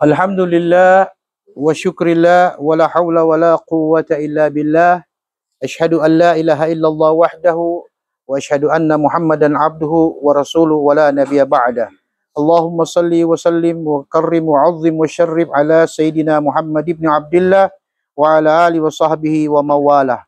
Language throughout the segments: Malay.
Alhamdulillah wa syukrillah wa la hawla wa la quwwata illa billah. Ashhadu an la ilaha illallah wahdahu wa ashhadu anna Muhammadan abduhu wa rasuluhu wa la nabiyya ba'da. Allahumma salli wa sallim wa karrim wa azzim wa syarrif ala sayyidina Muhammad ibn Abdillah wa ala alihi wa sahbihi wa mawalah.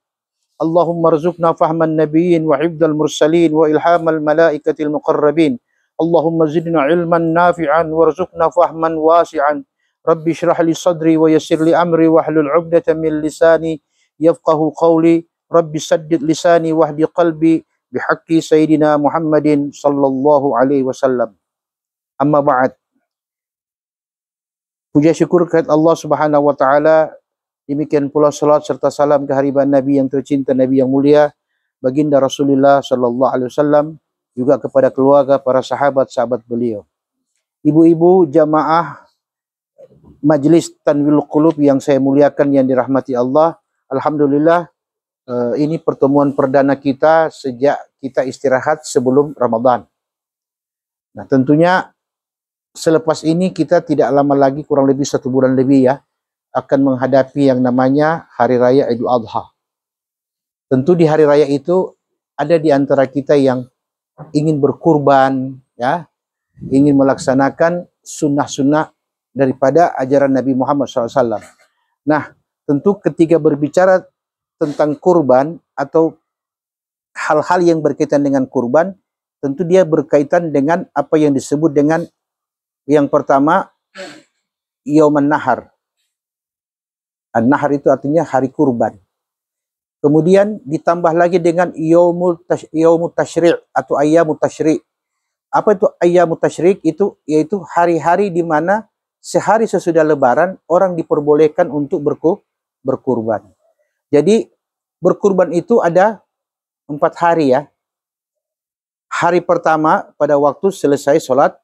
Allahumma rzuqna fahman nabiyyin wa hifdzal mursalin wa ilhamal malaikatil muqarrabin. Allahumma zidna ilman nafi'an warzuqna fahman wasi'an. Rabbi shrah li sadri wa yassir li amri wahlul 'uqdatam min lisani yafqahu qawli. Rabbi saddid lisani wahdi qalbi bihaqqi sayyidina Muhammadin sallallahu alaihi wasallam. Amma ba'd. Puja syukur kepada Allah Subhanahu wa taala. Demikian pula salat serta salam kehadiran Nabi yang tercinta, Nabi yang mulia, baginda Rasulullah sallallahu alaihi wasallam, juga kepada keluarga, para sahabat-sahabat beliau. Ibu-ibu jamaah Majlis Tanwil Qulub yang saya muliakan, yang dirahmati Allah. Alhamdulillah, ini pertemuan perdana kita sejak kita istirahat sebelum Ramadan. Nah, tentunya selepas ini kita tidak lama lagi, kurang lebih 1 bulan lebih ya, akan menghadapi yang namanya Hari Raya Idul Adha. Tentu di hari raya itu ada di antara kita yang ingin berkurban, ya, ingin melaksanakan sunnah-sunnah daripada ajaran Nabi Muhammad SAW. Nah, tentu ketika berbicara tentang kurban atau hal-hal yang berkaitan dengan kurban, tentu dia berkaitan dengan apa yang disebut dengan yang pertama, Yauman Nahar. An-Nahar itu artinya hari kurban. Kemudian ditambah lagi dengan Yaumut Tashri' atau Ayyamut Tashri'. Apa itu Ayyamut Tashri'? Itu yaitu hari-hari di mana sehari sesudah Lebaran orang diperbolehkan untuk berkurban. Jadi berkurban itu ada 4 hari ya. Hari pertama pada waktu selesai sholat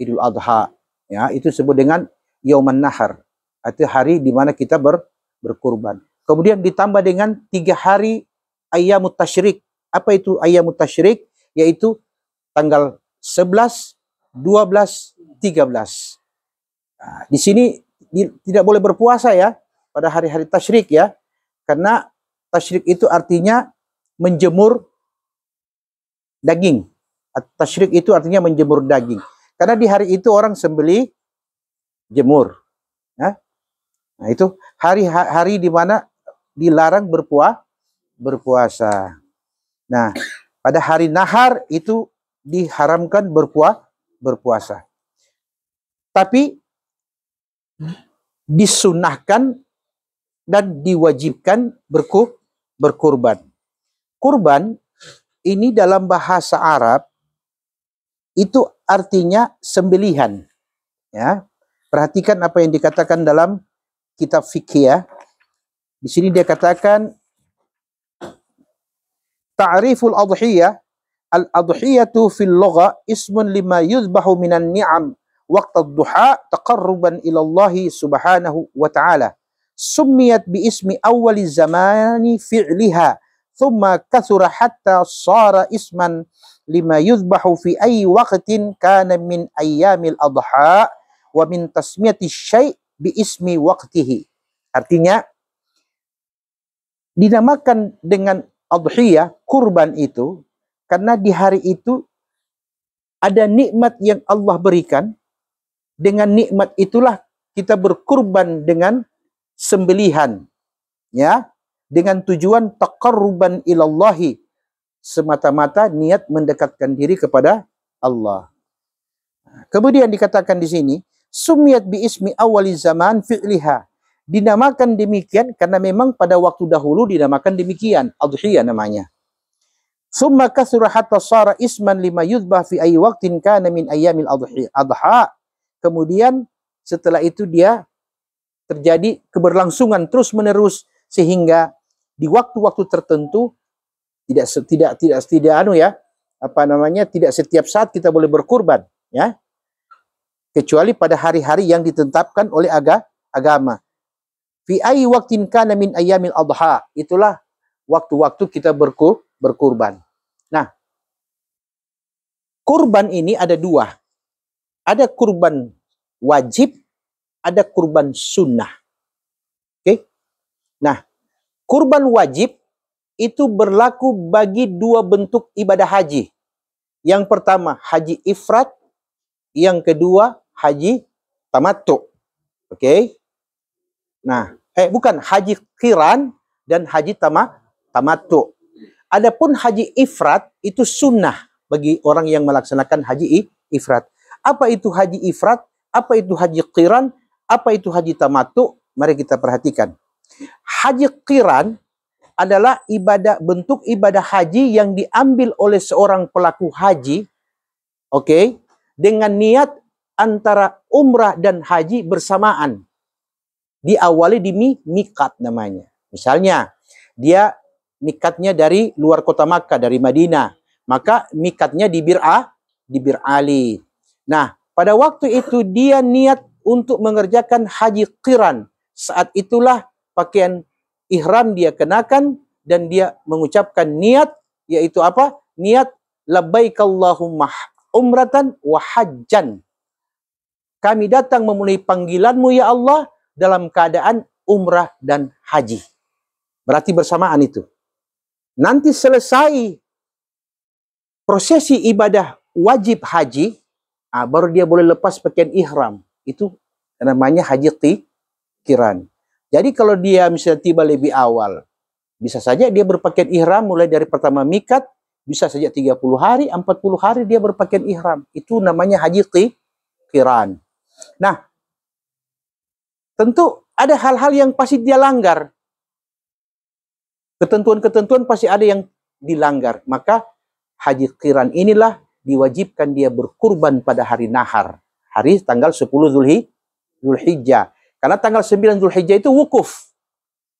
Idul Adha, ya, itu disebut dengan Yauman Nahar. Itu hari di mana kita berkurban. Kemudian ditambah dengan 3 hari Ayyamut Tashrik. Apa itu Ayyamut Tashrik? Yaitu tanggal 11, 12, 13. Nah, di sini tidak boleh berpuasa ya pada hari-hari Tashrik ya. Karena Tashrik itu artinya menjemur daging. Tashrik itu artinya menjemur daging. Karena di hari itu orang sembelih jemur. Ya. Nah, itu hari-hari di mana dilarang berpuasa. Nah, pada hari nahar itu diharamkan berpuasa. Tapi disunahkan dan diwajibkan berkurban. Kurban ini dalam bahasa Arab itu artinya sembelihan. Ya. Perhatikan apa yang dikatakan dalam kitab fikih ya. Di sini dia katakan ta'riful adhiyah, al-adhiyatu fil lugha ismun lima yuzbahu minan ni'am waqta ad-duha taqarruban ila Allah subhanahu wa ta'ala. Summiyat bi ismi awwali zamani fi'liha thumma kathura hatta sara isman lima yuzbahu fi ayyi waqtin kana min ayyamil adha wa min tasmiyati syai' bi ismi waqtihi. Artinya dinamakan dengan adhiyah, kurban itu, karena di hari itu ada nikmat yang Allah berikan. Dengan nikmat itulah kita berkurban dengan sembelihan, ya, dengan tujuan taqarruban ilallahi, semata-mata niat mendekatkan diri kepada Allah. Kemudian dikatakan di sini, sumiyat bi ismi awali zaman fi'liha. Dinamakan demikian karena memang pada waktu dahulu dinamakan demikian, adhiyah namanya. Summa kathura hatta sara isman lima yuzbah fi ayyi waqtin kana min ayyamil adha. Kemudian setelah itu dia terjadi keberlangsungan terus menerus sehingga di waktu-waktu tertentu tidak setiap saat kita boleh berkurban, ya. Kecuali pada hari-hari yang ditetapkan oleh agama. Fi ayyi waqtin kana min ayyamil adha. Itulah waktu-waktu kita berkurban. Nah, kurban ini ada 2. Ada kurban wajib, ada kurban sunnah. Oke? Nah, kurban wajib itu berlaku bagi dua bentuk ibadah haji. Yang pertama haji ifrat, yang kedua haji tamattu. Oke? Nah, bukan haji qiran dan haji tamattu. Adapun haji ifrat itu sunnah bagi orang yang melaksanakan haji ifrat. Apa itu haji ifrat? Apa itu haji qiran? Apa itu haji tamattu? Mari kita perhatikan. Haji qiran adalah bentuk ibadah haji yang diambil oleh seorang pelaku haji, oke, dengan niat antara umrah dan haji bersamaan. Diawali di miqat namanya. Misalnya, dia mikatnya dari luar kota Makkah, dari Madinah. Maka mikatnya di Bir Ali. Nah, pada waktu itu dia niat untuk mengerjakan haji qiran. Saat itulah pakaian ihram dia kenakan dan dia mengucapkan niat, yaitu apa? Niat labbaik Allahumma umratan wa hajjan. Kami datang memenuhi panggilanmu ya Allah dalam keadaan umrah dan haji. Berarti bersamaan itu. Nanti selesai prosesi ibadah wajib haji, baru dia boleh lepas pakaian ihram. Itu namanya haji qiran. Jadi kalau dia misalnya tiba lebih awal, bisa saja dia berpakaian ihram mulai dari pertama mikat, bisa saja 30 hari, 40 hari dia berpakaian ihram. Itu namanya haji qiran. Nah, tentu ada hal-hal yang pasti dia langgar. Ketentuan-ketentuan pasti ada yang dilanggar. Maka haji qiran inilah diwajibkan dia berkurban pada hari nahar. Hari tanggal 10 Zulhijjah. Karena tanggal 9 Zulhijjah itu wukuf.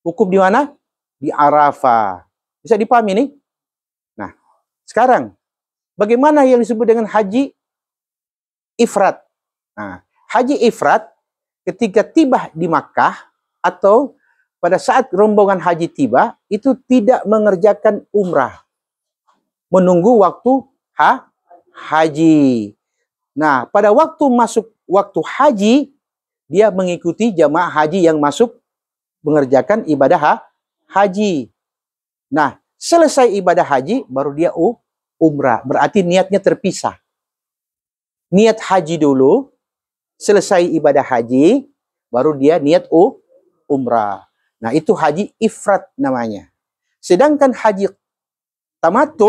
Wukuf di mana? Di Arafah. Bisa dipahami nih? Nah, sekarang bagaimana yang disebut dengan haji ifrat? Nah, haji ifrat ketika tiba di Makkah atau pada saat rombongan haji tiba, itu tidak mengerjakan umrah. Menunggu waktu haji. Nah, pada waktu masuk waktu haji, dia mengikuti jamaah haji yang masuk mengerjakan ibadah haji. Nah, selesai ibadah haji, baru dia umrah. Berarti niatnya terpisah. Niat haji dulu, selesai ibadah haji, baru dia niat umrah. Nah, itu haji ifrat namanya. Sedangkan haji tamattu,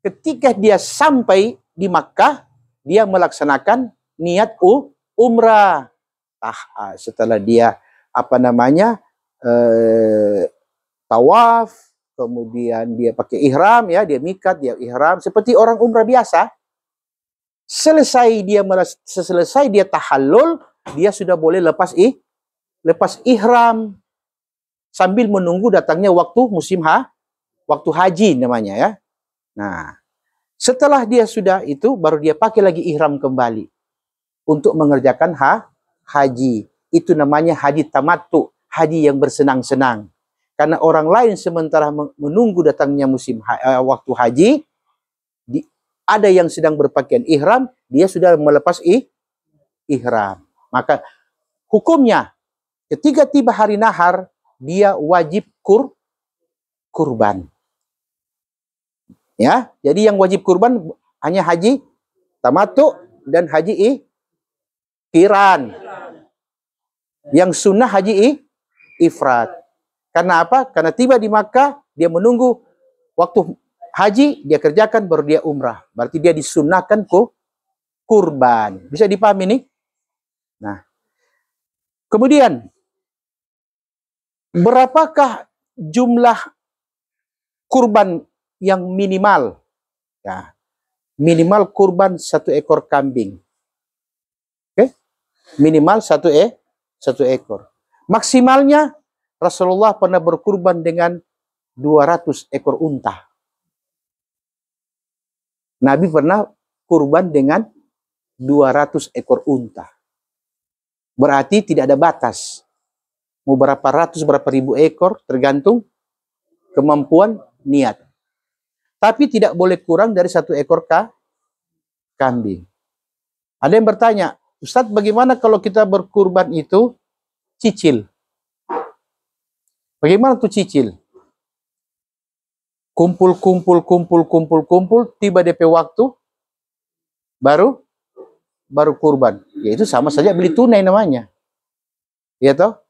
ketika dia sampai di Makkah, dia melaksanakan niat umrah. Setelah dia tawaf, kemudian dia pakai ihram, ya, dia mikat, dia ihram seperti orang umrah biasa. Selesai dia tahallul, dia sudah boleh lepas ihram sambil menunggu datangnya waktu musim waktu haji namanya, ya. Nah, setelah dia sudah itu, baru dia pakai lagi ihram kembali untuk mengerjakan haji. Itu namanya haji tamattu, haji yang bersenang-senang. Karena orang lain sementara menunggu datangnya musim waktu haji, ada yang sedang berpakaian ihram, dia sudah melepas ihram. Maka hukumnya ketika tiba hari nahar, dia wajib kurban. Ya, jadi yang wajib kurban hanya haji tamattu dan haji qiran. Yang sunnah haji ifrat. Karena apa? Karena tiba di Makkah, dia menunggu waktu haji, dia kerjakan, baru dia umrah. Berarti dia disunnahkan kurban. Bisa dipahami nih? Nah, kemudian berapakah jumlah kurban yang minimal? Ya, minimal kurban 1 ekor kambing. Oke? Minimal 1 ekor. Maksimalnya Rasulullah pernah berkurban dengan 200 ekor unta. Nabi pernah kurban dengan 200 ekor unta. Berarti tidak ada batas. Mau berapa ratus, berapa ribu ekor, tergantung kemampuan niat. Tapi tidak boleh kurang dari 1 ekor kambing. Ada yang bertanya, Ustadz, bagaimana kalau kita berkurban itu cicil? Bagaimana tuh cicil? Kumpul, tiba DP waktu, baru kurban. Ya itu sama saja beli tunai namanya. Ya toh?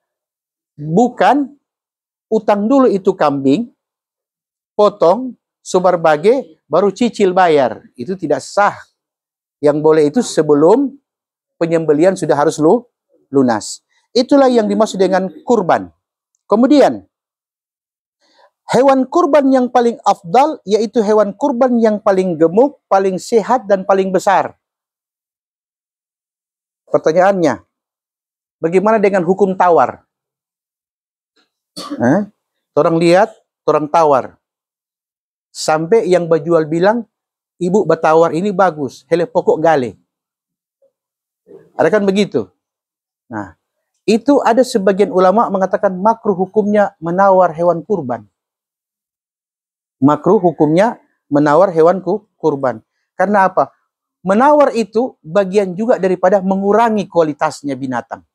Bukan utang dulu itu kambing, potong, sebar bage, baru cicil bayar. Itu tidak sah. Yang boleh itu sebelum penyembelian sudah harus lunas. Itulah yang dimaksud dengan kurban. Kemudian, hewan kurban yang paling afdal, yaitu hewan kurban yang paling gemuk, paling sehat, dan paling besar. Pertanyaannya, bagaimana dengan hukum tawar? Orang lihat, orang tawar. Sampai yang berjual bilang, ibu bertawar ini bagus, hele pokok gale. Ada kan begitu? Nah, itu ada sebagian ulama mengatakan makruh hukumnya menawar hewan kurban. Makruh hukumnya menawar hewan kurban. Karena apa? Menawar itu bagian juga daripada mengurangi kualitasnya binatang.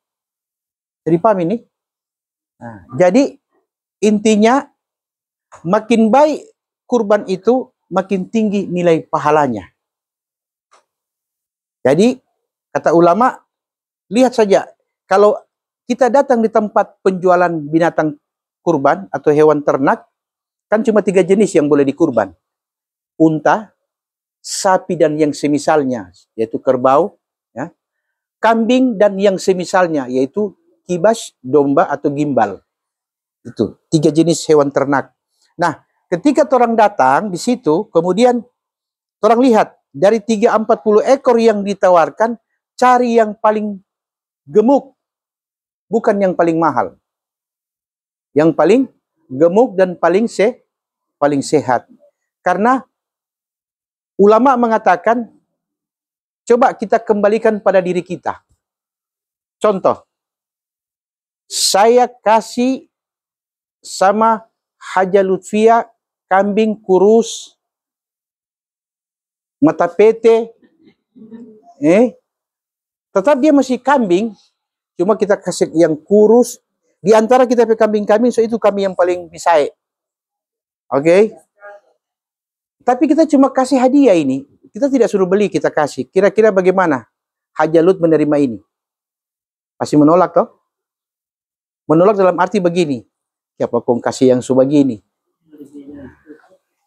Jadi paham ini? Nah, jadi intinya makin baik kurban itu makin tinggi nilai pahalanya. Jadi kata ulama, lihat saja kalau kita datang di tempat penjualan binatang kurban atau hewan ternak, kan cuma 3 jenis yang boleh dikurban. Unta, sapi dan yang semisalnya, yaitu kerbau, ya. Kambing dan yang semisalnya, yaitu kibas, domba atau gimbal. Itu 3 jenis hewan ternak. Nah, ketika orang datang di situ, kemudian orang lihat dari 340 ekor yang ditawarkan, cari yang paling gemuk, bukan yang paling mahal. Yang paling gemuk dan paling sehat. Karena ulama mengatakan, coba kita kembalikan pada diri kita. Contoh, saya kasih sama Haja Lutfia kambing kurus, mata pete, tetap dia masih kambing, cuma kita kasih yang kurus. Di antara kita kambing-kambing, so itu kami yang paling pisai. Oke? Tapi kita cuma kasih hadiah ini. Kita tidak suruh beli, kita kasih. Kira-kira bagaimana Haja Lut menerima ini? Pasti menolak toh? Menolak dalam arti begini. Siapa kong kasih yang sebegini?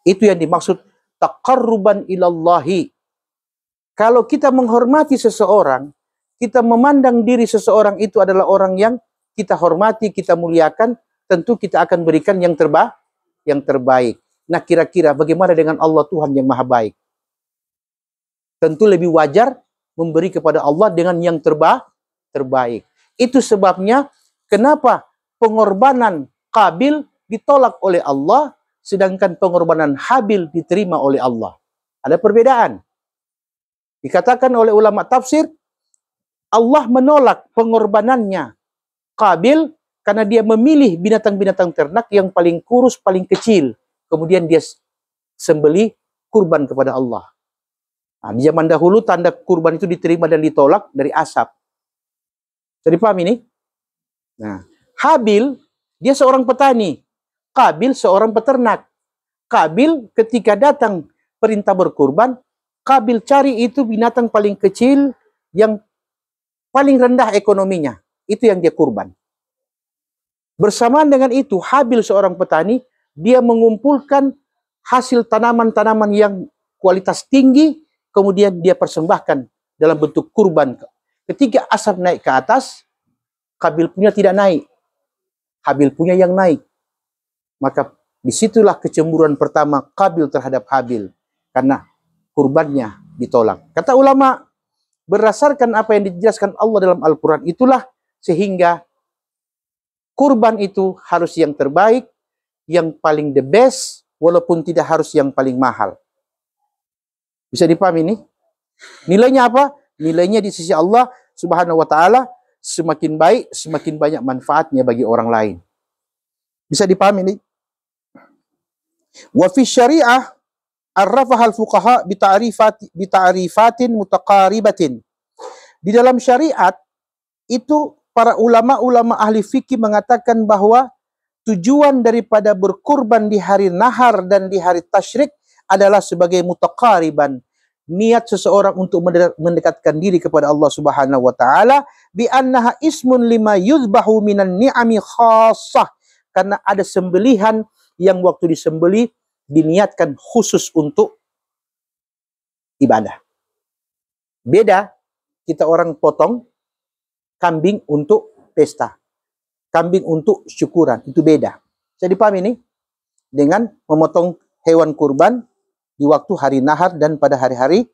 Itu yang dimaksud taqarruban ilallahi. Kalau kita menghormati seseorang, kita memandang diri seseorang itu adalah orang yang kita hormati, kita muliakan, tentu kita akan berikan yang terbaik. Nah, kira-kira bagaimana dengan Allah Tuhan yang Maha Baik? Tentu lebih wajar memberi kepada Allah dengan yang terbaik. Itu sebabnya kenapa pengorbanan Qabil ditolak oleh Allah, sedangkan pengorbanan Habil diterima oleh Allah. Ada perbedaan. Dikatakan oleh ulama tafsir, Allah menolak pengorbanannya Qabil karena dia memilih binatang-binatang ternak yang paling kurus, paling kecil. Kemudian dia sembelih kurban kepada Allah. Nah, di zaman dahulu tanda kurban itu diterima dan ditolak dari asap. Jadi paham ini? Nah, Habil, dia seorang petani. Qabil seorang peternak. Qabil ketika datang perintah berkurban, Qabil cari itu binatang paling kecil yang paling rendah ekonominya. Itu yang dia kurban. Bersamaan dengan itu, Habil seorang petani, dia mengumpulkan hasil tanaman-tanaman yang kualitas tinggi, kemudian dia persembahkan dalam bentuk kurban. Ketika asap naik ke atas, Qabil punya tidak naik. Habil punya yang naik. Maka disitulah kecemburuan pertama Qabil terhadap Habil. Karena kurbannya ditolak. Kata ulama, berdasarkan apa yang dijelaskan Allah dalam Al-Quran, itulah sehingga kurban itu harus yang terbaik, yang paling the best, walaupun tidak harus yang paling mahal. Bisa dipahami ini? Nilainya apa? Nilainya di sisi Allah Subhanahu wa Ta'ala semakin baik, semakin banyak manfaatnya bagi orang lain. Bisa dipahami ini? Wa fi syariah arrafaha al-fuqaha bita'rifatin mutaqaribatin. Di dalam syariat itu para ulama-ulama ahli fikih mengatakan bahwa tujuan daripada berkurban di hari nahar dan di hari tasyrik adalah sebagai mutaqariban, niat seseorang untuk mendekatkan diri kepada Allah Subhanahu wa taala, bi annaha ismun lima yuzbahu minan ni'ami khassah, karena ada sembelihan yang waktu disembelih diniatkan khusus untuk ibadah. Beda kita orang potong kambing untuk pesta, kambing untuk syukuran, itu beda. Saya dipahami ini dengan memotong hewan kurban di waktu hari nahar dan pada hari-hari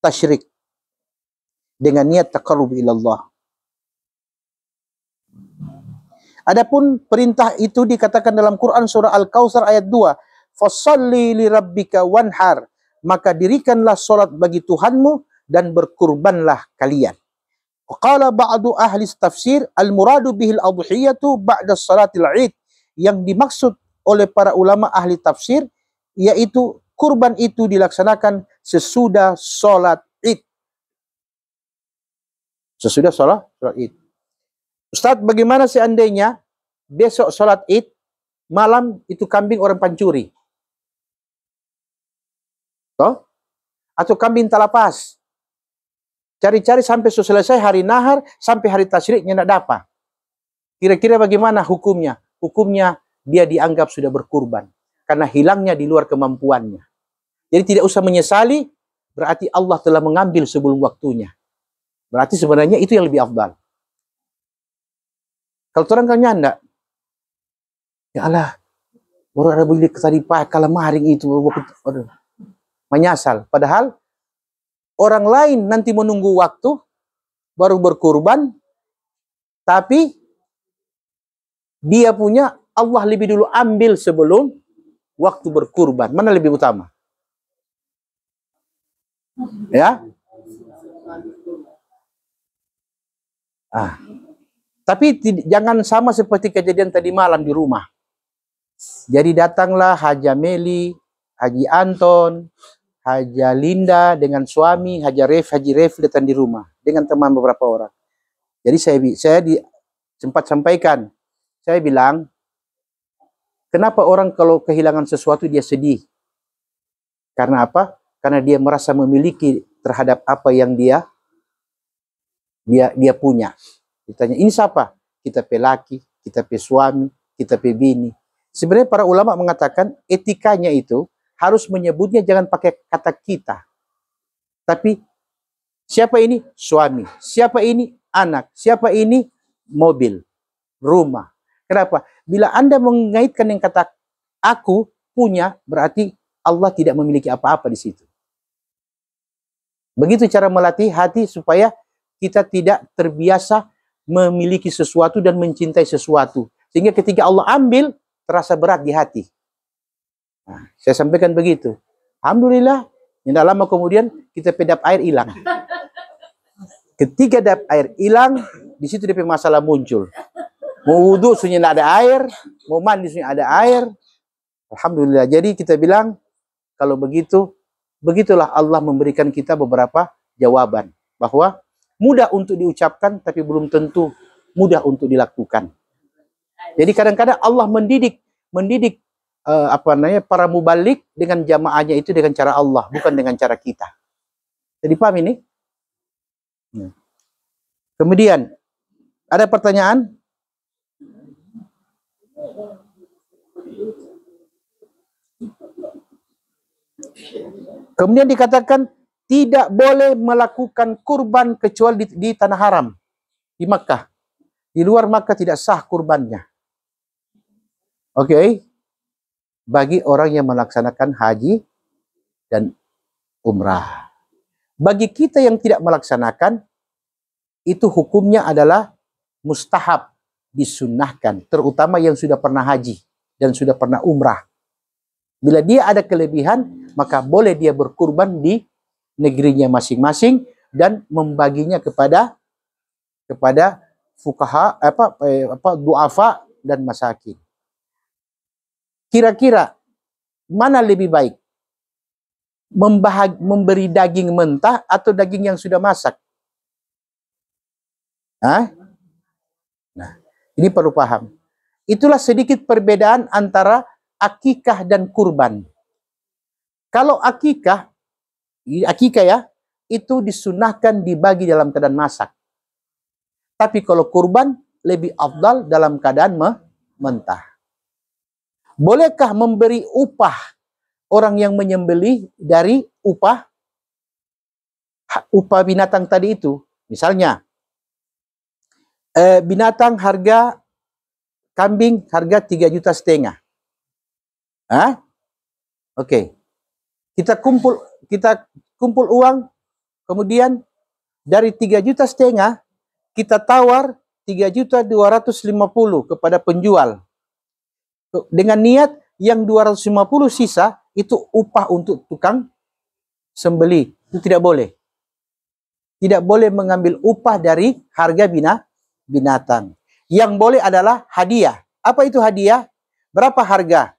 tasyrik dengan niat taqarrub ilallah. Adapun perintah itu dikatakan dalam Quran surah Al-Kautsar ayat 2, "Fasholli lirabbika wanhar," maka dirikanlah salat bagi Tuhanmu dan berkurbanlah kalian. Qala ba'du ahli tafsir al-muradu bihil adhiyatu ba'da salatil Id, yang dimaksud oleh para ulama ahli tafsir yaitu kurban itu dilaksanakan sesudah salat Id. Sesudah salat Id. Ustaz, bagaimana seandainya besok salat Id malam itu kambing orang pancuri? Toh? Atau kambing talapas? Cari-cari sampai selesai hari nahar, sampai hari tasyriknya tidak dapat. Kira-kira bagaimana hukumnya? Hukumnya dia dianggap sudah berkurban, karena hilangnya di luar kemampuannya. Jadi tidak usah menyesali, berarti Allah telah mengambil sebelum waktunya. Berarti sebenarnya itu yang lebih afdal. Kalau orang kan nyanda, ya Allah, baru ada beli tadi pak, kalau maring itu, aduh, menyasal. Padahal orang lain nanti menunggu waktu baru berkurban, tapi dia punya Allah lebih dulu ambil sebelum waktu berkurban. Mana lebih utama? Ya? Tapi jangan sama seperti kejadian tadi malam di rumah. Jadi datanglah Haja Meli, Haji Anton, Haja Linda dengan suami, Haji Ref datang di rumah dengan teman beberapa orang. Jadi saya sempat sampaikan, saya bilang, kenapa orang kalau kehilangan sesuatu dia sedih? Karena apa? Karena dia merasa memiliki terhadap apa yang dia punya. Ditanya, ini siapa? Kita pe laki, kita pe suami, kita pe bini. Sebenarnya para ulama mengatakan etikanya itu harus menyebutnya jangan pakai kata kita. Tapi siapa ini? Suami. Siapa ini? Anak. Siapa ini? Mobil. Rumah. Kenapa? Bila Anda mengaitkan yang kata aku punya, berarti Allah tidak memiliki apa-apa di situ. Begitu cara melatih hati supaya kita tidak terbiasa memiliki sesuatu dan mencintai sesuatu. Sehingga ketika Allah ambil, terasa berat di hati. Nah, saya sampaikan begitu. Alhamdulillah, tidak lama kemudian kita pedap air hilang. Ketika dap air hilang, di situ DP masalah muncul. Mau wudhu sunyi tidak ada air, mau mandi sunyi ada air. Alhamdulillah. Jadi kita bilang, kalau begitu, begitulah Allah memberikan kita beberapa jawaban. Bahwa mudah untuk diucapkan, tapi belum tentu mudah untuk dilakukan. Jadi kadang-kadang Allah mendidik para mubalik dengan jamaahnya itu dengan cara Allah, bukan dengan cara kita. Jadi paham ini? Kemudian ada pertanyaan? Kemudian dikatakan tidak boleh melakukan kurban kecuali di tanah haram, di Makkah. Di luar Makkah tidak sah kurbannya. Oke. Bagi orang yang melaksanakan haji dan umrah. Bagi kita yang tidak melaksanakan, itu hukumnya adalah mustahab, disunnahkan, terutama yang sudah pernah haji dan sudah pernah umrah. Bila dia ada kelebihan, maka boleh dia berkurban di negerinya masing-masing dan membaginya kepada fuqaha, duafa dan masakin. Kira-kira mana lebih baik? Memberi daging mentah atau daging yang sudah masak? Hah? Nah, ini perlu paham. Itulah sedikit perbedaan antara akikah dan kurban. Kalau akikah ya, itu disunahkan dibagi dalam keadaan masak. Tapi kalau kurban lebih afdal dalam keadaan mentah. Bolehkah memberi upah orang yang menyembelih dari upah binatang tadi itu? Misalnya, binatang harga kambing harga 3,5 juta. Hah? Oke. Kita kumpul uang, kemudian dari 3,5 juta kita tawar 3,250 juta kepada penjual. Dengan niat yang 250 sisa itu upah untuk tukang sembelih. Itu tidak boleh. Tidak boleh mengambil upah dari harga binatang. Yang boleh adalah hadiah. Apa itu hadiah? Berapa harga?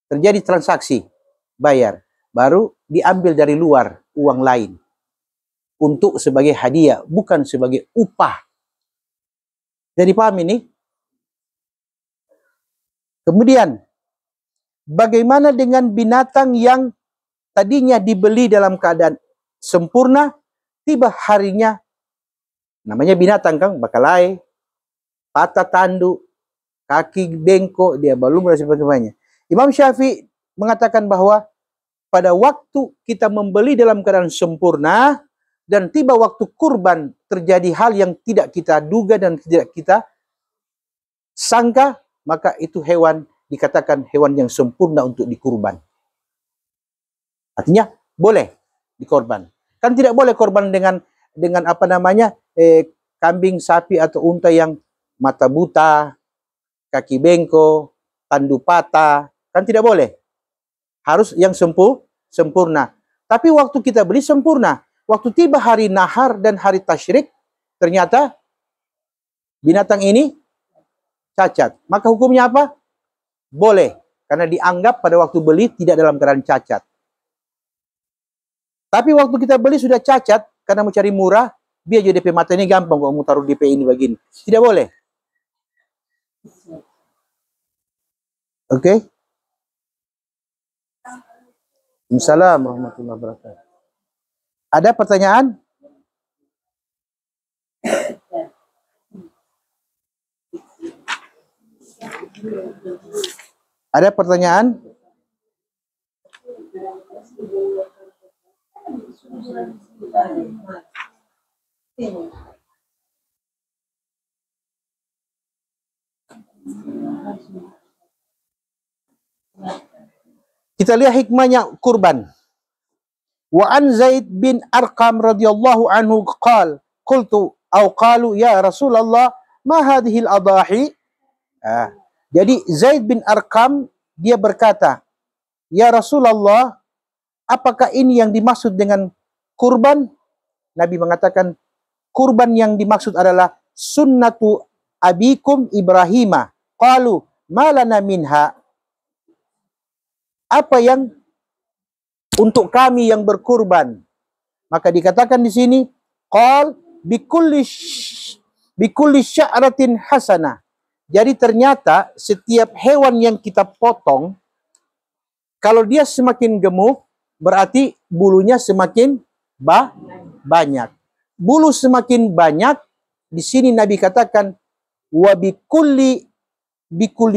Terjadi transaksi, bayar. Baru diambil dari luar uang lain. Untuk sebagai hadiah, bukan sebagai upah. Jadi paham ini? Kemudian, bagaimana dengan binatang yang tadinya dibeli dalam keadaan sempurna, tiba harinya, namanya binatang kan, bakalai, patah tanduk, kaki bengkok, dia belum dan sebagainya. Imam Syafi'i mengatakan bahwa pada waktu kita membeli dalam keadaan sempurna, dan tiba waktu kurban terjadi hal yang tidak kita duga dan tidak kita sangka, maka itu hewan dikatakan hewan yang sempurna untuk dikurban. Artinya boleh dikorban. Kan tidak boleh korban dengan apa namanya kambing, sapi atau unta yang mata buta, kaki bengkok, tandu patah, kan tidak boleh. Harus yang sempurna. Tapi waktu kita beli sempurna. Waktu tiba hari nahar dan hari tasyrik, ternyata binatang ini cacat. Maka hukumnya apa? Boleh. Karena dianggap pada waktu beli tidak dalam keadaan cacat. Tapi waktu kita beli sudah cacat, karena mau cari murah, biar jadi DP mata ini gampang kok mau taruh DP ini begini. Tidak boleh. Oke? Assalamualaikum warahmatullahi wabarakatuh. Ada pertanyaan? Ada pertanyaan? Kita lihat hikmahnya kurban. Wa an Zaid bin Arqam radhiyallahu anhu qultu au qalu ya Rasulullah ma hadhihi al-adahi. Jadi Zaid bin Arqam dia berkata, ya Rasulullah, apakah ini yang dimaksud dengan kurban? Nabi mengatakan kurban yang dimaksud adalah sunnatu abikum Ibrahimah. Qalu ma lana minha. Apa yang untuk kami yang berkurban? Maka dikatakan di sini, qal bikulli sya'ratin hasanah. Jadi ternyata setiap hewan yang kita potong, kalau dia semakin gemuk, berarti bulunya semakin banyak. Bulu semakin banyak, di sini Nabi katakan, wa bikulli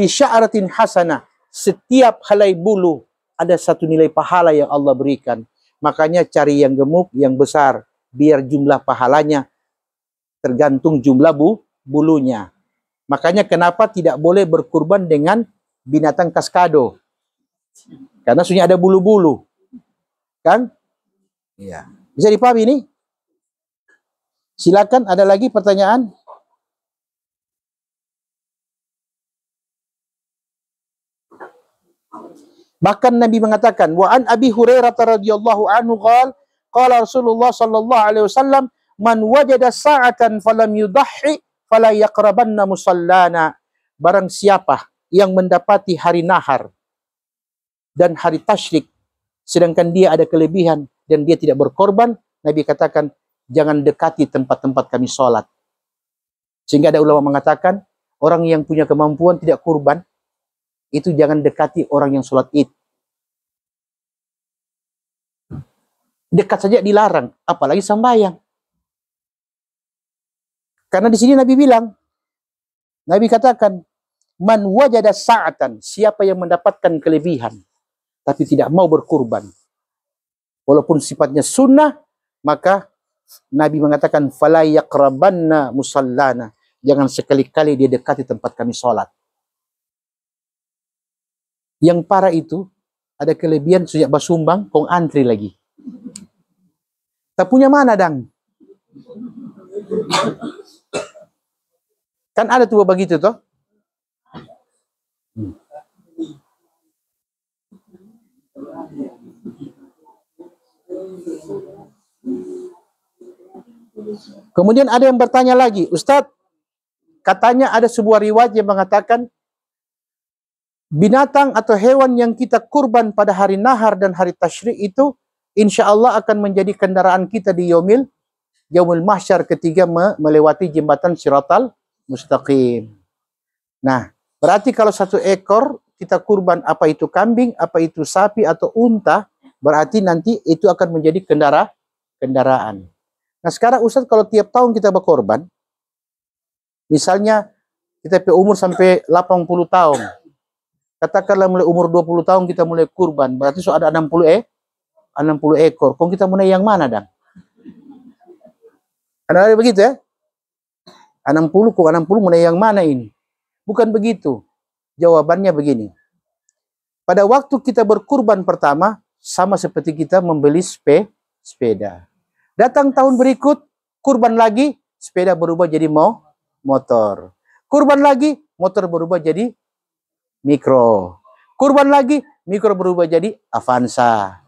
sya'ratin hasanah. Setiap helai bulu ada satu nilai pahala yang Allah berikan. Makanya cari yang gemuk, yang besar. Biar jumlah pahalanya tergantung jumlah bulunya. Makanya kenapa tidak boleh berkurban dengan binatang kaskado. Karena sudah ada bulu-bulu. Kan? Iya. Bisa dipahami ini? Silakan, ada lagi pertanyaan? Bahkan Nabi mengatakan, wa an Abi Hurairah radhiyallahu anhu qala Rasulullah sallallahu alaihi wasallam, man wajada sa'atan falam yudahhi fala yaqrabanna musallana. Barang siapa yang mendapati hari nahar dan hari tasyrik sedangkan dia ada kelebihan dan dia tidak berkorban, Nabi katakan jangan dekati tempat-tempat kami sholat. Sehingga ada ulama mengatakan, orang yang punya kemampuan tidak kurban, itu jangan dekati orang yang sholat id. Dekat saja dilarang, apalagi sembahyang. Karena di sini Nabi bilang, Nabi katakan, man wajada sa'atan, siapa yang mendapatkan kelebihan, tapi tidak mau berkurban, walaupun sifatnya sunnah, maka Nabi mengatakan, fala yaqrabanna musallana, jangan sekali-kali dia dekati tempat kami sholat. Yang parah itu, ada kelebihan sejak basumbang, kong antri lagi. Tak punya mana, dang? Kan ada tuh begitu toh? Kemudian ada yang bertanya lagi, Ustadz, katanya ada sebuah riwayat yang mengatakan binatang atau hewan yang kita kurban pada hari nahar dan hari tasyrik itu insya Allah akan menjadi kendaraan kita di yaumul mahsyar ketika melewati jembatan Siratal Mustaqim. Nah, berarti kalau satu ekor kita kurban, apa itu kambing, apa itu sapi atau unta, berarti nanti itu akan menjadi kendaraan. Nah, sekarang Ustaz, kalau tiap tahun kita berkorban, misalnya kita umur sampai 80 tahun, katakanlah mulai umur 20 tahun kita mulai kurban, berarti sudah ada 60 ekor. Kok kita mulai yang mana, dang? Ada begitu ya? 60 mulai yang mana ini? Bukan begitu. Jawabannya begini. Pada waktu kita berkurban pertama, sama seperti kita membeli sepeda. Datang tahun berikut, kurban lagi, sepeda berubah jadi motor. Kurban lagi, motor berubah jadi mikro. Kurban lagi, mikro berubah jadi Avanza.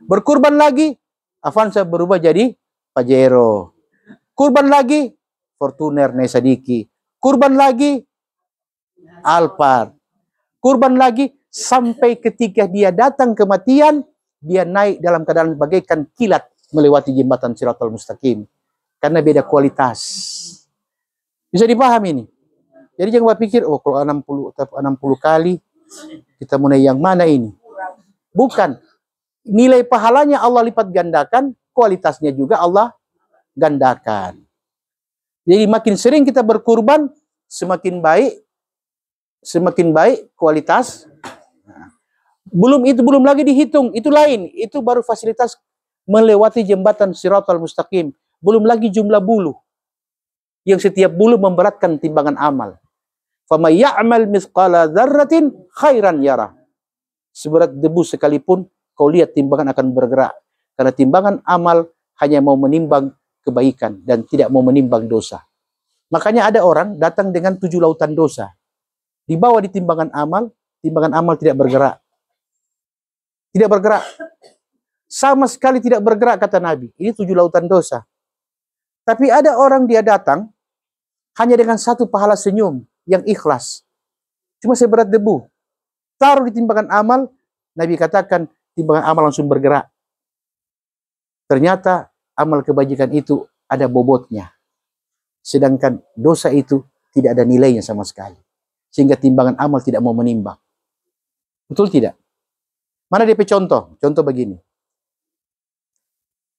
Berkurban lagi, Avanza berubah jadi Pajero. Kurban lagi, Fortuner Nesadiki. Kurban lagi, Alphard. Kurban lagi, sampai ketika dia datang kematian, dia naik dalam keadaan bagaikan kilat melewati jembatan Siratal Mustaqim. Karena beda kualitas. Bisa dipahami ini? Jadi jangan berpikir, oh kalau 60 kali, kita mulai yang mana ini? Bukan. Nilai pahalanya Allah lipat gandakan, kualitasnya juga Allah gandakan. Jadi makin sering kita berkurban, semakin baik kualitas. Belum lagi dihitung, itu lain. Itu baru fasilitas melewati jembatan Siratal Mustaqim. Belum lagi jumlah bulu. Yang setiap bulu memberatkan timbangan amal. Faman ya'mal mithqala dzarratin khairan yarah. Seberat debu sekalipun kau lihat timbangan akan bergerak. Karena timbangan amal hanya mau menimbang kebaikan dan tidak mau menimbang dosa. Makanya ada orang datang dengan 7 lautan dosa. Dibawa di timbangan amal tidak bergerak. Tidak bergerak. Sama sekali tidak bergerak, kata Nabi. Ini 7 lautan dosa. Tapi ada orang dia datang hanya dengan 1 pahala senyum yang ikhlas. Cuma seberat debu. Taruh di timbangan amal, Nabi katakan timbangan amal langsung bergerak. Ternyata amal kebajikan itu ada bobotnya. Sedangkan dosa itu tidak ada nilainya sama sekali. Sehingga timbangan amal tidak mau menimbang. Betul tidak? Mana DP contoh? Contoh begini.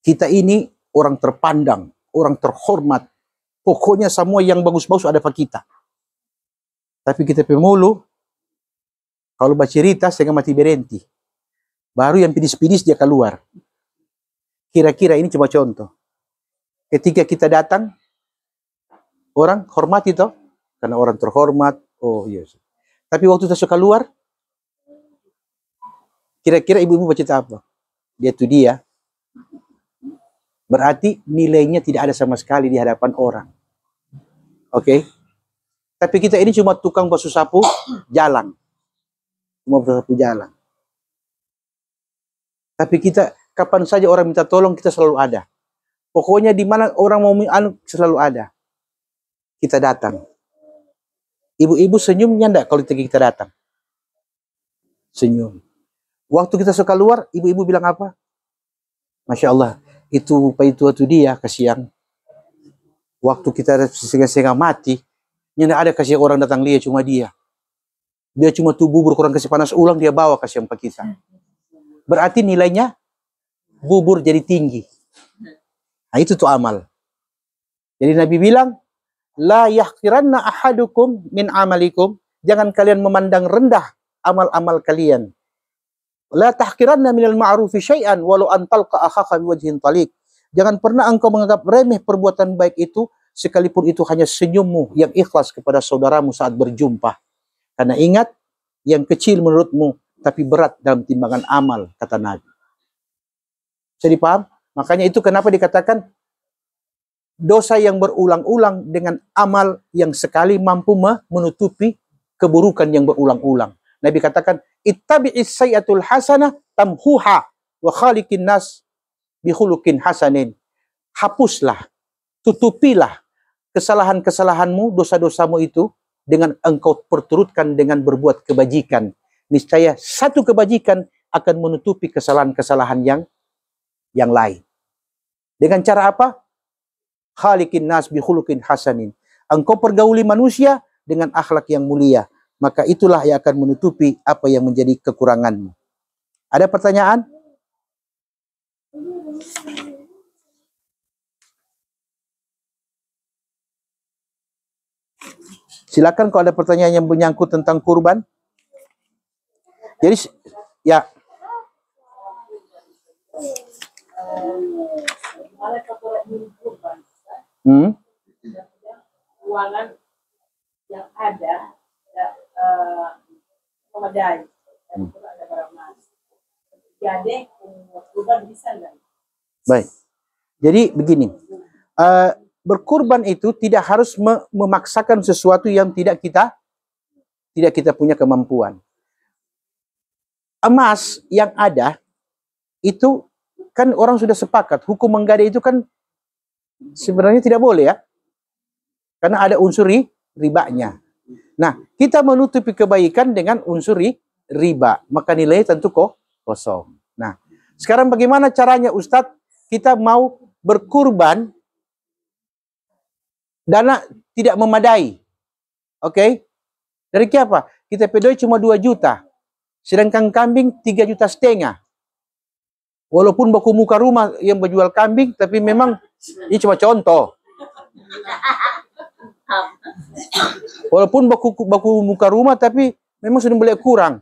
Kita ini orang terpandang, orang terhormat. Pokoknya semua yang bagus-bagus ada pada kita. Tapi kita pemulu, kalau baca cerita setengah mati berhenti. Baru yang pidis-pidis dia keluar. Kira-kira ini cuma contoh. Ketika kita datang, orang hormati toh, karena orang terhormat. Oh iya. Tapi waktu kita suka keluar, kira-kira ibu-ibu baca apa? Dia tuh dia. Berarti nilainya tidak ada sama sekali di hadapan orang. Oke? Tapi kita ini cuma tukang basuh sapu jalan. Cuma basuh sapu jalan. Tapi kita, kapan saja orang minta tolong, kita selalu ada. Pokoknya di mana orang mau selalu ada. Kita datang. Ibu-ibu senyumnya enggak kalau kita datang? Senyum. Waktu kita suka keluar, ibu-ibu bilang apa? Masya Allah, itu dia kasihan. Waktu kita setengah mati, Yang ada kasih orang datang lihat cuma dia. Dia cuma tuh bubur kurang kasih panas ulang, dia bawa kasih yang kita. Berarti nilainya bubur jadi tinggi. Nah, itu tuh amal. Jadi Nabi bilang, la yahqiranna ahadukum min amalikum. Jangan kalian memandang rendah amal-amal kalian. La tahqiranna minal ma'rufi syai'an walau an talqa akhaka biwajhin taliq. Jangan pernah engkau menganggap remeh perbuatan baik itu, sekalipun itu hanya senyummu yang ikhlas kepada saudaramu saat berjumpa. Karena ingat, yang kecil menurutmu, tapi berat dalam timbangan amal, kata Nabi. Bisa dipaham? Makanya itu kenapa dikatakan dosa yang berulang-ulang dengan amal yang sekali mampu menutupi keburukan yang berulang-ulang. Nabi katakan, ittabi'is sayyatul hasanah tamhuha wa khaliqin nas bi khuluqin hasanin. Hapuslah, tutupilah kesalahan-kesalahanmu, dosa-dosamu itu dengan engkau perturutkan dengan berbuat kebajikan. Niscaya satu kebajikan akan menutupi kesalahan-kesalahan yang lain. Dengan cara apa? Khaliqin nas bi khuluqin hasanin. Engkau pergauli manusia dengan akhlak yang mulia, maka itulah yang akan menutupi apa yang menjadi kekuranganmu. Ada pertanyaan? Silakan kalau ada pertanyaan yang menyangkut tentang kurban. Jadi, ya. Keuangan yang ada memadai, dan ada barang emas. Jadi kurban bisa nggak? Baik. Jadi begini, berkurban itu tidak harus memaksakan sesuatu yang tidak kita punya kemampuan. Emas yang ada itu kan orang sudah sepakat, hukum menggadai itu kan sebenarnya tidak boleh ya, karena ada unsur ribanya. Nah, kita menutupi kebaikan dengan unsur riba, maka nilainya tentu kosong. Nah, sekarang bagaimana caranya Ustadz? Kita mau berkurban, dana tidak memadai. Oke? Dari siapa? Kita pedoi cuma 2 juta. Sedangkan kambing 3,5 juta. Walaupun baku muka rumah yang berjual kambing, tapi memang ini cuma contoh. Walaupun baku muka rumah, tapi memang sudah beli kurang.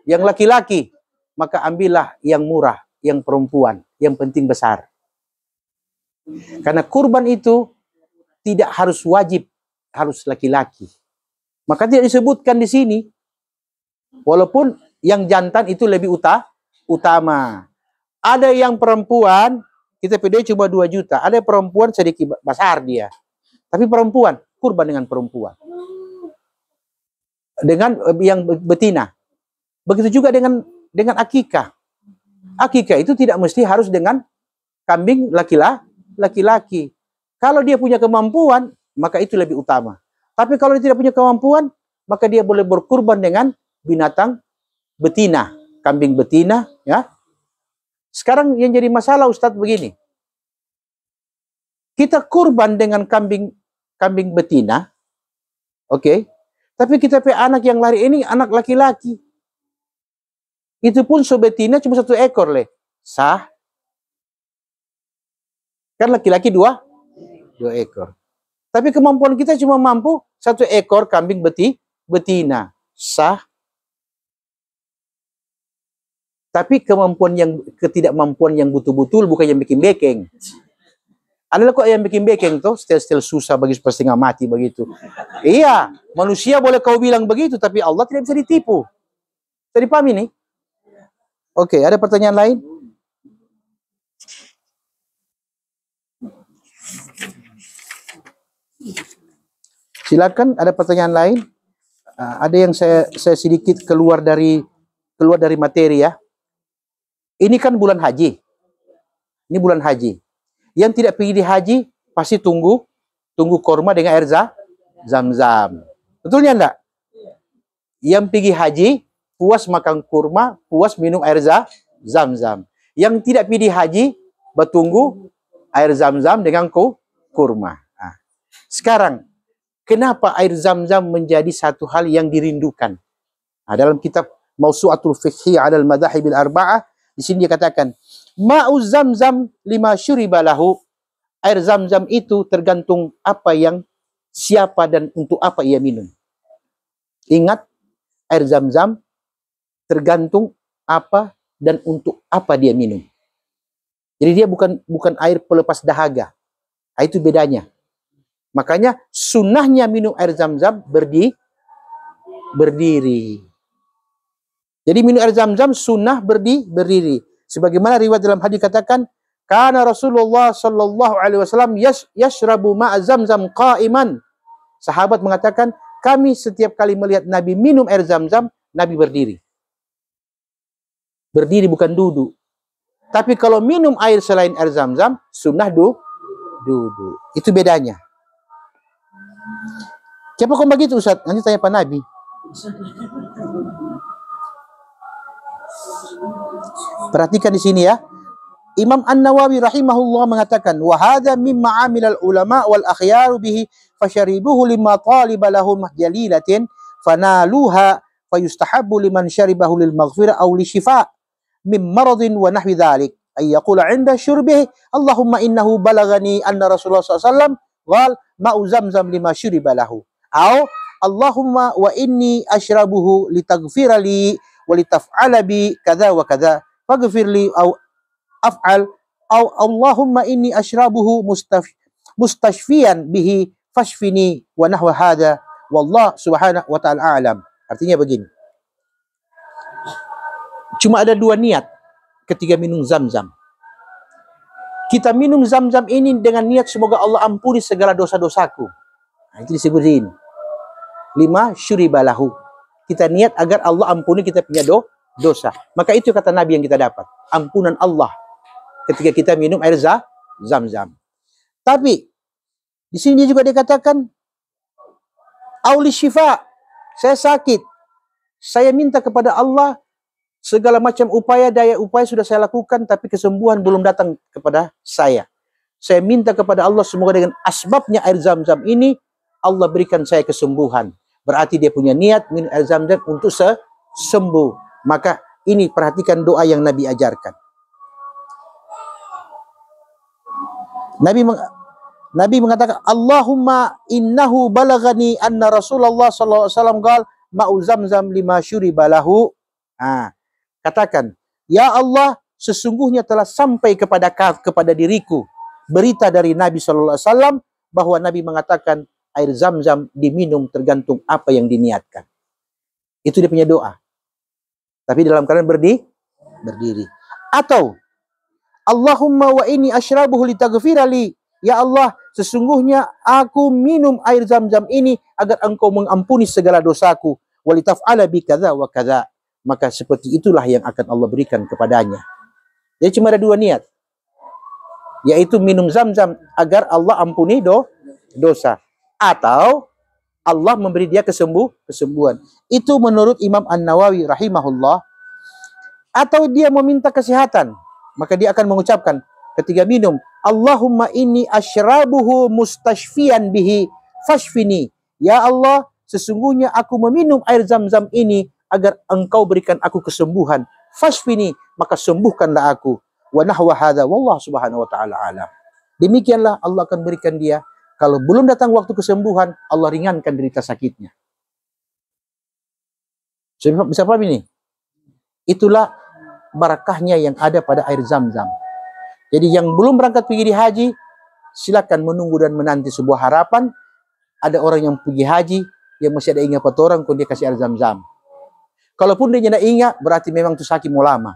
Yang laki-laki, maka ambillah yang murah, yang perempuan, yang penting besar. Karena kurban itu tidak harus wajib, harus laki-laki. Maka tidak disebutkan di sini. Walaupun yang jantan itu lebih utama. Ada yang perempuan, kita pedoi cuma 2 juta. Ada perempuan sedikit besar dia. Tapi perempuan, kurban dengan perempuan. Dengan yang betina. Begitu juga dengan akikah. Akikah itu tidak mesti harus dengan kambing laki-laki. Kalau dia punya kemampuan, maka itu lebih utama. Tapi kalau dia tidak punya kemampuan, maka dia boleh berkurban dengan binatang betina, kambing betina, ya. Sekarang yang jadi masalah Ustadz begini. Kita kurban dengan kambing betina, oke. Tapi kita punya anak yang lari ini anak laki-laki. Itu pun betina cuma 1 ekor leh. Sah? Kan laki-laki 2 ekor. Tapi kemampuan kita cuma mampu 1 ekor kambing betina. Sah? Tapi ketidakmampuan yang betul-betul bukan yang bikin bekeng. Adalah kok yang bikin bekeng tuh setel susah bagi setengah mati begitu. Iya, manusia boleh kau bilang begitu, tapi Allah tidak bisa ditipu. Bisa dipahami nih? Oke, ada pertanyaan lain? Silakan, ada pertanyaan lain? Ada yang saya sedikit keluar dari materi ya. Ini kan bulan haji. Ini bulan haji. Yang tidak pergi di haji pasti tunggu korma dengan air zam-zam. Betulnya enggak? Yang pergi haji puas makan kurma, puas minum air zam-zam. Yang tidak pergi di haji bertunggu air zam-zam dengan kurma. Nah, sekarang kenapa air Zam-Zam menjadi satu hal yang dirindukan. Nah, dalam kitab Mawsu'atul Fiqhi 'alal Madhahibil Arba'ah, di sini dia katakan, ma'u Zam-Zam lima syuriba lahu. Air Zam-Zam itu tergantung apa yang, siapa dan untuk apa ia minum. Ingat, air Zam-Zam tergantung apa dan untuk apa dia minum. Jadi dia bukan air pelepas dahaga. Nah, itu bedanya. Makanya sunnahnya minum air Zam-Zam berdiri. Jadi minum air Zam-Zam sunnah berdiri. Sebagaimana riwayat dalam hadis katakan, kana Rasulullah sallallahu alaihi wasallam yashrabu ma'a Zam-Zam qa'iman. Sahabat mengatakan, kami setiap kali melihat Nabi minum air Zam-Zam, Nabi berdiri. Berdiri bukan duduk. Tapi kalau minum air selain air Zam-Zam, sunnah duduk. Itu bedanya. Kenapa kau begitu, Ustaz? Nanti tanya Pak Nabi. Perhatikan di sini ya. Imam An-Nawawi rahimahullah mengatakan, wa hadza mimma 'amilal ulama wal akhyaru bihi fasharibuhu lima taliba lahum jalilatin fanaluha fayustahabbu liman syaribahu lil maghfirah aw li shifa' min maradin wa nahwi dhalik ay yaqula 'inda syurbihi Allahumma innahu balagani anna Rasulullah sallallahu alaihi wasallam qala ma'u Zamzam lima syuriba lahu aw Allahumma wa inni ashrabuhu litaghfira li wa litaf'ala bi kadza wa kadza faghfir li aw af'al aw Allahumma inni ashrabuhu mustashfiyan bihi fashfini wa nahwa hadha wallah subhanahu wa ta'ala a'lam. Artinya begini, cuma ada dua niat ketika minum Zam-Zam. Kita minum Zam-Zam ini dengan niat semoga Allah ampuni segala dosa-dosaku. Nah, itu disebut ini lima syuribalahu. Kita niat agar Allah ampuni kita punya dosa. Maka itu kata Nabi yang kita dapat, ampunan Allah ketika kita minum air Zam-Zam. Tapi di sini juga dikatakan auli syifa. Saya sakit. Saya minta kepada Allah segala macam daya upaya sudah saya lakukan, tapi kesembuhan belum datang kepada saya. Saya minta kepada Allah semoga dengan asbabnya air Zam-Zam ini Allah berikan saya kesembuhan. Berarti dia punya niat minum air Zam-Zam untuk sembuh. Maka ini perhatikan doa yang Nabi ajarkan. Nabi mengatakan, Allahumma innahu balagani anna Rasulullah sallallahu alaihi wasallam qala ma'u Zamzam lima syuriba lahu. Katakan, ya Allah, sesungguhnya telah sampai kepada diriku berita dari Nabi sallallahu alaihi wasallam bahwa Nabi mengatakan air Zam-Zam diminum tergantung apa yang diniatkan. Itu dia punya doa. Tapi dalam keadaan berdiri. Atau Allahumma wa inni ashrabuhu litaghfira li. Ya Allah, sesungguhnya aku minum air Zam-Zam ini agar engkau mengampuni segala dosaku. Wa litaf'ala bi kadza wa kadza. Maka seperti itulah yang akan Allah berikan kepadanya. Jadi cuma ada dua niat. Yaitu minum Zam-Zam agar Allah ampuni dosa. Atau Allah memberi dia kesembuhan. Itu menurut Imam An-Nawawi rahimahullah. Atau dia meminta kesehatan. Maka dia akan mengucapkan ketika minum, Allahumma inni ashrabuhu mustashfiyan bihi fashfini. Ya Allah, sesungguhnya aku meminum air Zam-Zam ini agar engkau berikan aku kesembuhan. Fashfini, maka sembuhkanlah aku. Wa nahwa hadza wallahu subhanahu wa ta'ala alam. Demikianlah Allah akan berikan dia. Kalau belum datang waktu kesembuhan, Allah ringankan derita sakitnya. Bisa paham ini? Itulah barakahnya yang ada pada air Zam-Zam. Jadi yang belum berangkat pergi haji, silakan menunggu dan menanti sebuah harapan. Ada orang yang pergi haji, yang masih ada ingat orang, kalau dia kasih air Zam-Zam. Kalaupun dia tidak ingat, berarti memang itu sakit mau lama.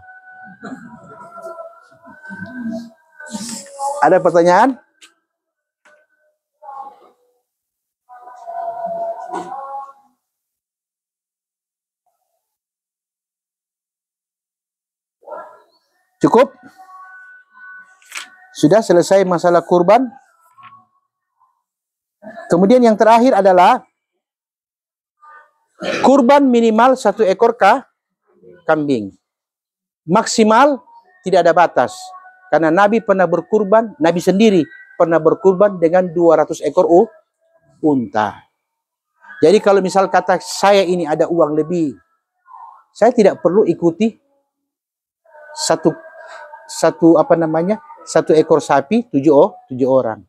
Ada pertanyaan? Cukup? Sudah selesai masalah kurban. Kemudian yang terakhir adalah kurban minimal 1 ekor kambing. Maksimal tidak ada batas. Karena Nabi pernah berkurban, Nabi sendiri pernah berkurban dengan 200 ekor unta. Jadi kalau misal kata saya ini ada uang lebih, saya tidak perlu ikuti satu ekor sapi 7 orang.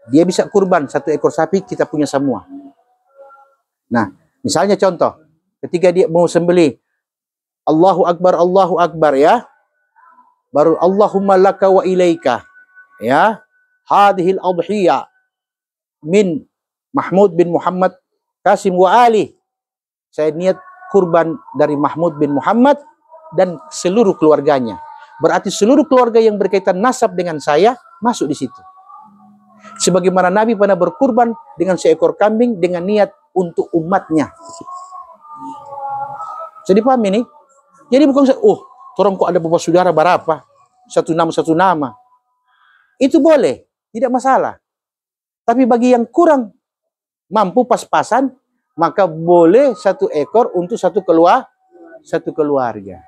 Dia bisa kurban 1 ekor sapi, kita punya semua. Nah, misalnya contoh, ketika dia mau sembelih, Allahu Akbar ya, baru Allahumma laka wa ilaika ya, hadhil adhiyah min Mahmud bin Muhammad Kasim wa Ali. Saya niat kurban dari Mahmud bin Muhammad dan seluruh keluarganya. Berarti seluruh keluarga yang berkaitan nasab dengan saya masuk di situ. Sebagaimana Nabi pernah berkurban dengan seekor kambing dengan niat untuk umatnya. Jadi paham ini? Jadi bukan orang kok ada bapak saudara berapa? Satu nama. Itu boleh, tidak masalah. Tapi bagi yang kurang mampu pas-pasan, maka boleh 1 ekor untuk satu keluarga.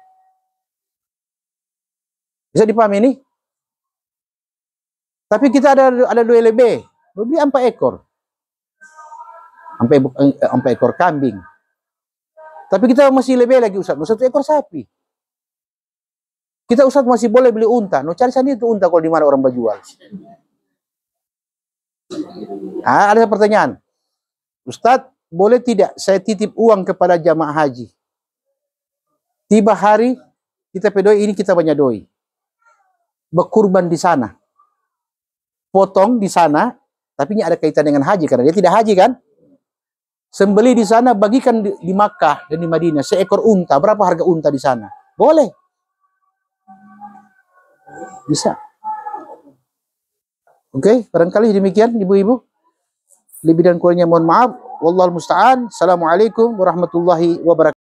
Bisa dipahami ini? Tapi kita ada 2 lebih 4 ekor. 4 ekor kambing. Tapi kita masih lebih lagi Ustaz, 1 ekor sapi. Kita Ustaz masih boleh beli unta. Cari sendiri itu unta kalau di mana orang berjual. Ada pertanyaan. Ustaz, boleh tidak saya titip uang kepada jamaah haji? Tiba hari kita pedoi ini, kita banyak doi. Berkurban di sana. Potong di sana, tapi ini ada kaitan dengan haji karena dia tidak haji kan? Sembelih di sana, bagikan di Makkah dan di Madinah seekor unta. Berapa harga unta di sana? Boleh. Bisa. Oke, barangkali demikian ibu-ibu. Lebih dan kurangnya mohon maaf. Wallahul musta'an. Assalamualaikum warahmatullahi wabarakatuh.